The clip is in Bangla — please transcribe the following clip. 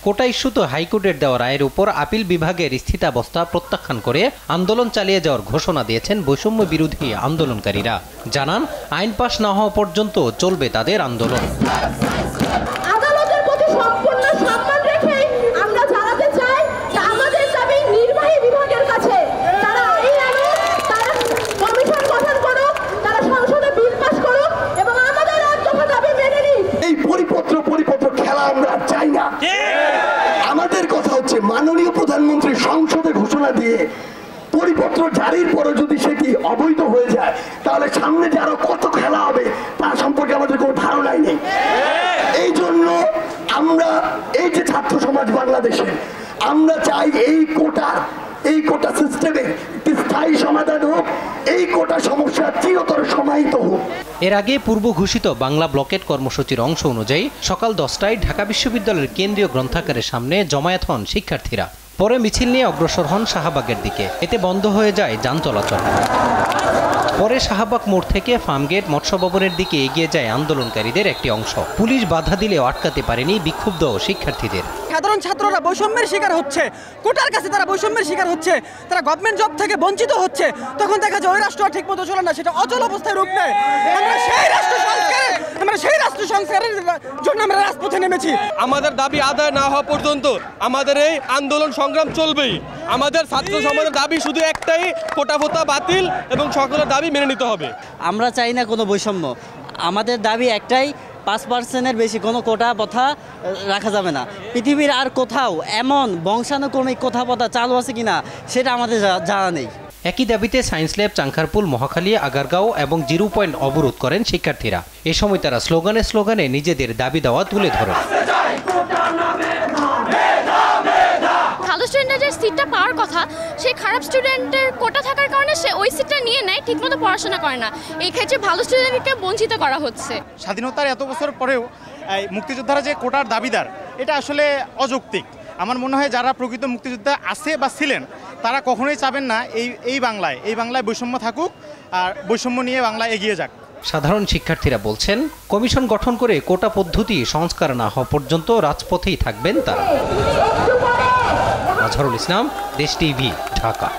কোটা ইস্যুতে হাইকোর্টের দেওয়া রায়ের উপর আপিল বিভাগের স্থিতাবস্থা প্রত্যাখ্যান করে আন্দোলন চালিয়ে যাওয়ার ঘোষণা দিয়েছেন বৈষম্য বিরোধী আন্দোলনকারীরা। জানান, আইন পাশ না হওয়া পর্যন্ত চলবে তাদের আন্দোলন। আমাদের কথা হচ্ছে মাননীয় প্রধানমন্ত্রী সংসদে ঘোষণা দিয়ে পরিপত্র জারির পরে যদি সেটি অবৈধ হয়ে যায় তাহলে সামনে যে আরো কত খেলা হবে তার সম্পর্কে আমাদের কোনো ধারণাই নেই। এই জন্য আমরা এই যে ছাত্র সমাজ বাংলাদেশে আমরা চাই এই কোটা সিস্টেমে স্থায়ী সমাধান হোক, এই কোটা সমস্যা চিরতর সমাহিত হোক। এর আগে পূর্ব ঘোষিত বাংলা ব্লকেট কর্মসূচির অংশ অনুযায়ী সকাল 10টায় ঢাকা বিশ্ববিদ্যালয়ের কেন্দ্রীয় গ্রন্থাগারের সামনে জমায়েত হন শিক্ষার্থীরা। পরে মিছিল নিয়ে অগ্রসর হন শাহবাগের দিকে। এতে বন্ধ হয়ে যায় যান চলাচল। পরে শাহবাগ মোড় থেকে ফার্মগেট মৎস্য ভবনের দিকে এগিয়ে যায় আন্দোলনকারীদের একটি অংশ। পুলিশ বাধা দিলেও আটকাতে পারেনি বিক্ষুব্ধ শিক্ষার্থীদের। সাধারণ ছাত্ররা বৈষম্যের শিকার হচ্ছে, কোটার কাছে তারা বৈষম্যের শিকার হচ্ছে, তারা গভর্নমেন্ট জব থেকে বঞ্চিত হচ্ছে। তখন দেখা যায় ওই রাষ্ট্র ঠিক মতো চলে না, সেটা অচল অবস্থায় রূপ নেয়। আমরা সেই রাষ্ট্র সংস্কারের জন্য আমরা রাজপথে নেমেছি। আমাদের দাবি আদায় না হওয়া পর্যন্ত আমাদের এই আন্দোলন সংগ্রাম চলবেই। আমাদের ছাত্র সমাজের দাবি শুধু একটাই, কোটা ভোতা বাতিল এবং সকলের দাবি মেনে নিতে হবে। আমরা চাই না কোনো বৈষম্য, আমাদের দাবি একটাই, 5%-এর বেশি কোনো কোটা প্রথা রাখা যাবে না। পৃথিবীর আর কোথাও এমন বংশানুক্রমিক কোটা প্রথা চালু আছে কিনা সেটা আমাদের জানা নেই। একই দাবিতে সায়েন্স ল্যাব, চাংখারপুল, মহাখালী, আগারগাঁও এবং 0 পয়েন্ট অবরোধ করেন শিক্ষার্থীরা। এ সময় তারা স্লোগানে নিজেদের দাবি দেওয়া তুলে ধরেন। ভালো স্টুডেন্টের সিটটা পাওয়ার কথা, সেই খারাপ স্টুডেন্টের কোটা থাকার কারণে সে ওই সিটটা নিয়ে নেয়, ঠিকমতো পড়াশোনা করে না। এই ক্ষেত্রে ভালো স্টুডেন্টকে বঞ্চিত করা হচ্ছে। স্বাধীনতার এত বছর পরেও মুক্তিযোদ্ধারা যে কোটার দাবিদার, এটা আসলে অযৌক্তিক। আমার মনে হয় যারা প্রকৃত মুক্তিযোদ্ধা আছে বা ছিলেন তারা কখনোই চাবেন না এই বাংলায় বৈষম্য থাকুক, আর বৈষম্য নিয়ে বাংলা এগিয়ে যাক। সাধারণ শিক্ষার্থীরা বলছেন, কমিশন গঠন করে কোটা পদ্ধতি সংস্কার না হওয়া পর্যন্ত রাজপথেই থাকবেন তারা। আজহারুল ইসলাম, দেশ টিভি, ঢাকা।